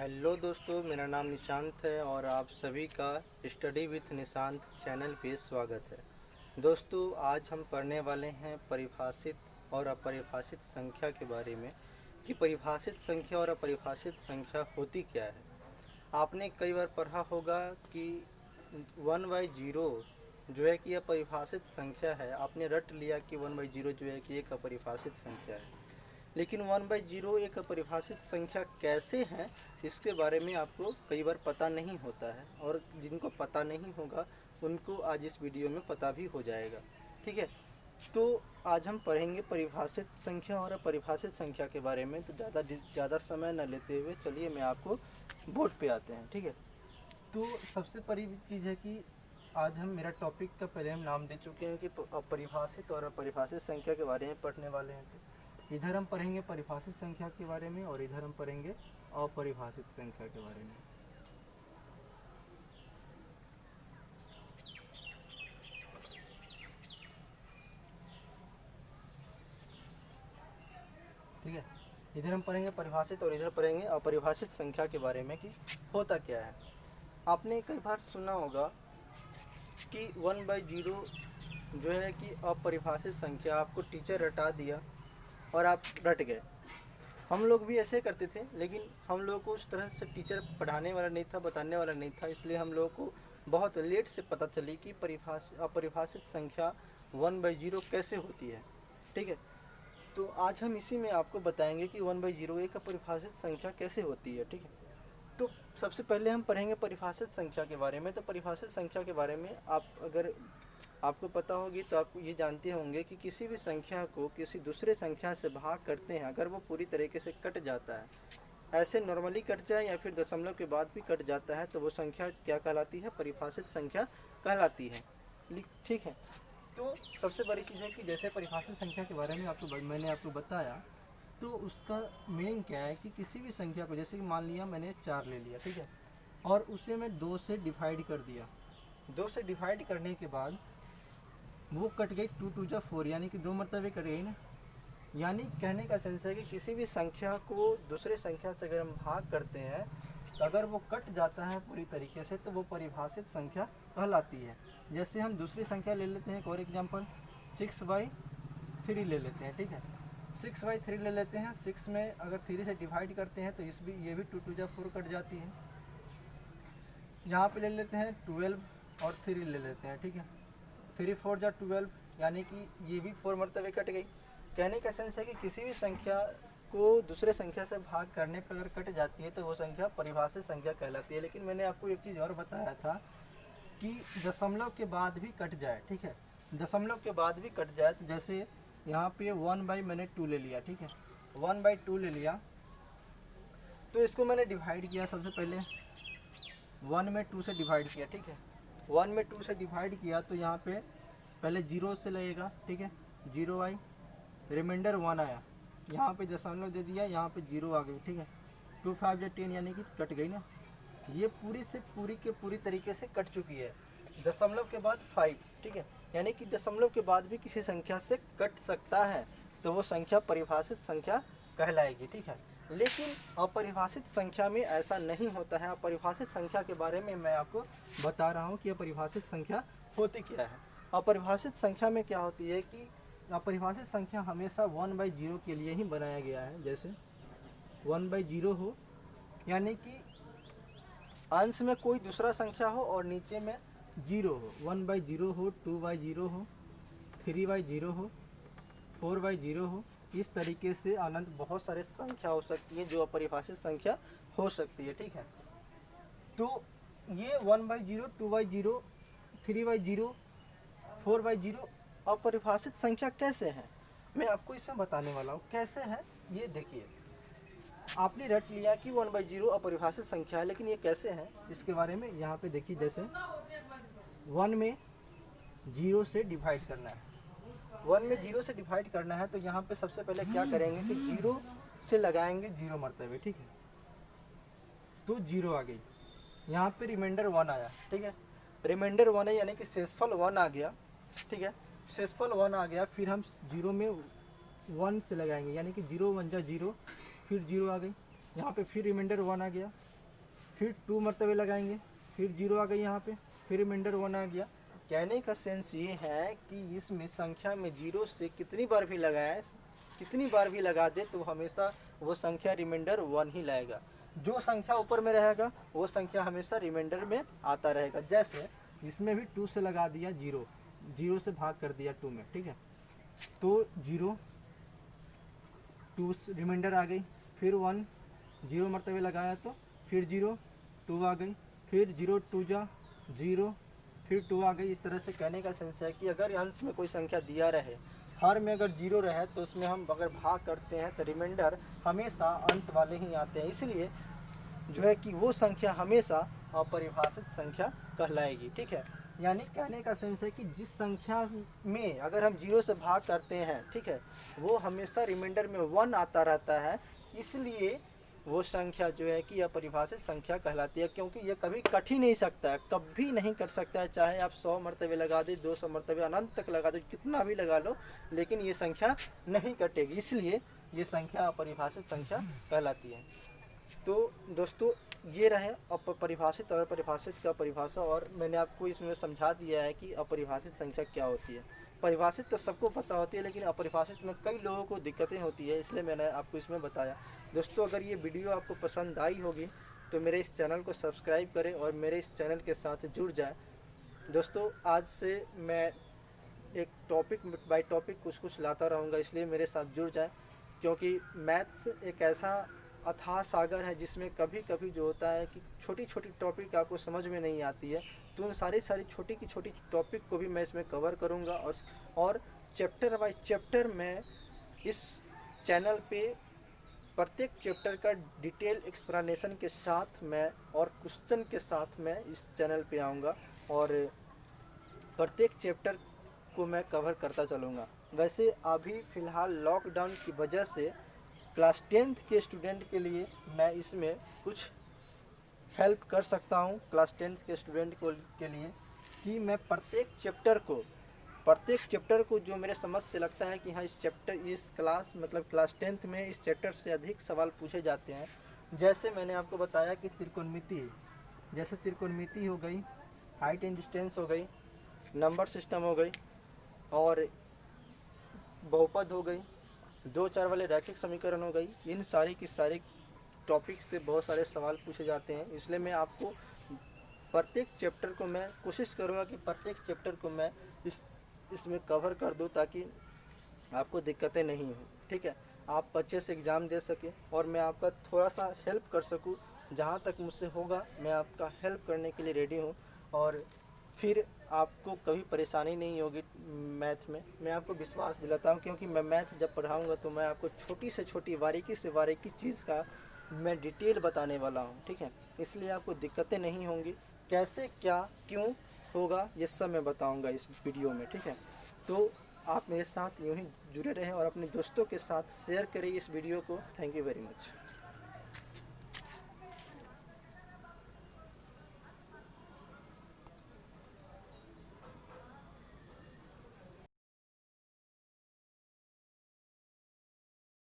Hello दोस्तों, मेरा नाम निशांत है और आप सभी का स्टडी विथ निशांत चैनल पे स्वागत है। दोस्तों, आज हम पढ़ने वाले हैं परिभाषित और अपरिभाषित संख्या के बारे में कि परिभाषित संख्या और अपरिभाषित संख्या होती क्या है। आपने कई बार पढ़ा होगा कि 1/0 जो है कि यह परिभाषित संख्या है। आपने रट लिया कि 1/0 जो है कि एक अपरिभाषित संख्या है, लेकिन 1/0 एक अपरिभाषित संख्या कैसे है, इसके बारे में आपको कई बार पता नहीं होता है, और जिनको पता नहीं होगा उनको आज इस वीडियो में पता भी हो जाएगा। ठीक है, तो आज हम पढ़ेंगे परिभाषित संख्या और अपरिभाषित संख्या के बारे में। तो ज़्यादा समय न लेते हुए चलिए मैं आपको बोर्ड पे आते हैं। ठीक है, तो सबसे पहली चीज़ है कि आज हम मेरा टॉपिक का पहले हम नाम दे चुके हैं कि अपरिभाषित और अपरिभाषित संख्या के बारे में पढ़ने वाले हैं। तो इधर हम पढ़ेंगे परिभाषित संख्या के बारे में और इधर हम पढ़ेंगे अपरिभाषित संख्या के बारे में। ठीक है, इधर हम पढ़ेंगे परिभाषित और इधर पढ़ेंगे अपरिभाषित संख्या के बारे में कि होता क्या है। आपने कई बार सुना होगा कि 1/0 जो है कि अपरिभाषित संख्या, आपको टीचर रटा दिया और आप रट गए। हम लोग भी ऐसे करते थे, लेकिन हम लोग को उस तरह से टीचर पढ़ाने वाला नहीं था, बताने वाला नहीं था, इसलिए हम लोग को बहुत लेट से पता चली कि अपरिभाषित संख्या 1/0 कैसे होती है। ठीक है, तो आज हम इसी में आपको बताएंगे कि 1/0 एक अपरिभाषित संख्या कैसे होती है। ठीक है, तो सबसे पहले हम पढ़ेंगे परिभाषित संख्या के बारे में। तो परिभाषित संख्या के बारे में अगर आपको पता होगी तो आप ये जानते होंगे कि किसी भी संख्या को किसी दूसरे संख्या से भाग करते हैं, अगर वो पूरी तरीके से कट जाता है, ऐसे नॉर्मली कट जाए या फिर दशमलव के बाद भी कट जाता है, तो वो संख्या क्या कहलाती है? परिभाषित संख्या कहलाती है। ठीक है, तो सबसे बड़ी चीज़ है कि जैसे परिभाषित संख्या के बारे में मैंने आपको बताया, तो उसका मेन क्या है कि किसी भी संख्या को, जैसे कि मान लिया मैंने 4 ले लिया, ठीक है, और उसे मैं 2 से डिवाइड कर दिया। 2 से डिवाइड करने के बाद वो कट गई, 2 2 जा 4, यानी कि 2 मरतबे कट गई ना। यानी कहने का सेंस है कि किसी भी संख्या को दूसरे संख्या से अगर हम भाग करते हैं, तो अगर वो कट जाता है पूरी तरीके से, तो वो परिभाषित संख्या कहलाती है। जैसे हम दूसरी संख्या ले लेते हैं, एक और एग्जाम्पल 6/3 ले लेते हैं। ठीक है, 6/3 ले लेते हैं। 6 में अगर 3 से डिवाइड करते हैं तो ये भी 2 2 जा 4 कट जाती है। यहाँ पे ले लेते हैं 12 और 3 ले लेते हैं। ठीक है, 3 4 जा 12, यानी कि ये भी 4 मरतबे कट गई। कहने का सेंस है कि किसी भी संख्या को दूसरे संख्या से भाग करने पर अगर कट जाती है तो वो संख्या परिभाषित संख्या कहलाती है। लेकिन मैंने आपको एक चीज़ और बताया था कि दशमलव के बाद भी कट जाए। ठीक है, दशमलव के बाद भी कट जाए, तो जैसे यहाँ पे मैंने 2 ले लिया। ठीक है, 1/2 ले लिया, तो इसको मैंने डिवाइड किया। सबसे पहले 1 में 2 से डिवाइड किया। ठीक है, 1 में 2 से डिवाइड किया तो यहाँ पे पहले 0 से लगेगा। ठीक है, 0 आई, रिमाइंडर 1 आया, यहाँ पे दशमलव दे दिया, यहाँ पे 0 आ गई। ठीक है, 2 5 जा 10, यानी कि कट गई ना। ये पूरी से पूरी तरीके से कट चुकी है। दशमलव के बाद 5, ठीक है, यानी कि दशमलव के बाद भी किसी संख्या से कट सकता है, तो वो संख्या परिभाषित संख्या कहलाएगी। ठीक है, लेकिन अपरिभाषित संख्या में ऐसा नहीं होता है। अपरिभाषित संख्या के बारे में मैं आपको बता रहा हूँ कि अपरिभाषित संख्या होती क्या है। अपरिभाषित संख्या में क्या होती है कि अपरिभाषित संख्या हमेशा 1/0 के लिए ही बनाया गया है। जैसे 1/0 हो, यानी कि अंश में कोई दूसरा संख्या हो और नीचे में 0 हो। 1/0 हो, 2/0 हो, 3/0 हो, 4/0 हो। इस तरीके से अनंत बहुत सारे संख्या हो सकती है जो अपरिभाषित संख्या हो सकती है। ठीक है, तो ये 1/0, 2/0, 3/0, 4/0 अपरिभाषित संख्या कैसे है, मैं आपको इसमें बताने वाला हूँ कैसे है। ये देखिए, आपने रट लिया कि 1/0 अपरिभाषित संख्या है, लेकिन ये कैसे है इसके बारे में यहाँ पे देखिए। जैसे 1 में 0 से डिवाइड करना है, 1 में 0 से डिवाइड करना है, तो यहाँ पे सबसे पहले क्या करेंगे कि 0 से लगाएंगे 0 मरतबे। ठीक है, तो 0 आ गई, यहाँ पे रिमाइंडर 1 आया। ठीक है, रिमाइंडर 1 है, यानी कि शेषफल 1 आ गया। ठीक है, शेषफल 1 आ गया, फिर हम 0 में 1 से लगाएंगे, यानी कि 0 1 जा 0, फिर 0 आ गई, यहाँ पे फिर रिमाइंडर 1 आ गया, फिर 2 मरतबे लगाएंगे, फिर 0 आ गई यहाँ पे, फिर रिमाइंडर 1 आ गया। कहने का सेंस ये है कि इसमें संख्या में 0 से कितनी बार भी लगाए, कितनी बार भी लगा दे तो हमेशा वो संख्या रिमाइंडर 1 ही लाएगा। जो संख्या ऊपर में रहेगा वो संख्या हमेशा रिमाइंडर में आता रहेगा। जैसे इसमें भी 2 से लगा दिया 0, 0 से भाग कर दिया 2 में, ठीक है, तो 0 2 रिमाइंडर आ गई, फिर 1 0 मरतबे लगाया तो फिर 0 2 आ गई, फिर 0 2 जा 0, फिर 2 आ गई। इस तरह से कहने का सेंस है कि अगर अंश में कोई संख्या दिया रहे, हर में अगर 0 रहे तो उसमें हम अगर भाग करते हैं तो रिमाइंडर हमेशा अंश वाले ही आते हैं। इसलिए जो है कि वो संख्या हमेशा अपरिभाषित संख्या कहलाएगी, ठीक है। यानी कहने का सेंस है कि जिस संख्या में अगर हम 0 से भाग करते हैं, ठीक है, वो हमेशा रिमाइंडर में 1 आता रहता है, इसलिए वो संख्या जो है कि अपरिभाषित संख्या कहलाती है। क्योंकि ये कभी कट ही नहीं सकता है, कभी नहीं कट सकता है, चाहे आप 100 मरतबे लगा दे, 200 मरतबे, अनंत तक लगा दो, कितना भी लगा लो, लेकिन ये संख्या नहीं कटेगी, इसलिए ये संख्या अपरिभाषित संख्या कहलाती है। तो दोस्तों ये रहे अपरिभाषित और परिभाषित का परिभाषा, और मैंने आपको इसमें समझा दिया है कि अपरिभाषित संख्या क्या होती है। परिभाषित तो सबको पता होती है, लेकिन अपरिभाषित में कई लोगों को दिक्कतें होती है, इसलिए मैंने आपको इसमें बताया। दोस्तों अगर ये वीडियो आपको पसंद आई होगी तो मेरे इस चैनल को सब्सक्राइब करें और मेरे इस चैनल के साथ जुड़ जाएं। दोस्तों आज से मैं एक टॉपिक बाय टॉपिक कुछ लाता रहूँगा, इसलिए मेरे साथ जुड़ जाएं, क्योंकि मैथ्स एक ऐसा अथाह सागर है जिसमें कभी कभी जो होता है कि छोटी छोटी टॉपिक आपको समझ में नहीं आती है, तो उन सारी छोटी की छोटी टॉपिक को भी मैं इसमें कवर करूँगा। और चैप्टर बाय चैप्टर मैं इस चैनल पे प्रत्येक चैप्टर का डिटेल एक्सप्लेनेशन के साथ मैं और क्वेश्चन के साथ मैं इस चैनल पे आऊँगा और प्रत्येक चैप्टर को मैं कवर करता चलूँगा। वैसे अभी फ़िलहाल लॉकडाउन की वजह से क्लास 10th के स्टूडेंट के लिए मैं इसमें कुछ हेल्प कर सकता हूँ, क्लास 10th के स्टूडेंट के लिए, कि मैं प्रत्येक चैप्टर को जो मेरे समझ से लगता है कि हाँ इस क्लास मतलब क्लास 10th में इस चैप्टर से अधिक सवाल पूछे जाते हैं। जैसे मैंने आपको बताया कि त्रिकोणमिति, जैसे त्रिकोणमिति हो गई, हाइट एंड डिस्टेंस हो गई, नंबर सिस्टम हो गई, और बहुपद हो गई, 2-4 वाले रैखिक समीकरण हो गई, इन सारी की सारी टॉपिक से बहुत सारे सवाल पूछे जाते हैं। इसलिए मैं आपको प्रत्येक चैप्टर को मैं कोशिश करूँगा कि प्रत्येक चैप्टर को मैं इसमें कवर कर दूँ ताकि आपको दिक्कतें नहीं हो, ठीक है, आप अच्छे से एग्ज़ाम दे सकें और मैं आपका थोड़ा सा हेल्प कर सकूँ। जहाँ तक मुझसे होगा मैं आपका हेल्प करने के लिए रेडी हूँ, और फिर आपको कभी परेशानी नहीं होगी मैथ में, मैं आपको विश्वास दिलाता हूँ। क्योंकि मैं मैथ जब पढ़ाऊँगा तो मैं आपको छोटी से छोटी बारीकी से बारीकी चीज़ का मैं डिटेल बताने वाला हूँ, ठीक है, इसलिए आपको दिक्कतें नहीं होंगी। कैसे क्या क्यों होगा ये सब मैं बताऊंगा इस वीडियो में, ठीक है। तो आप मेरे साथ यूं ही जुड़े रहें और अपने दोस्तों के साथ शेयर करें इस वीडियो को। Thank you very much.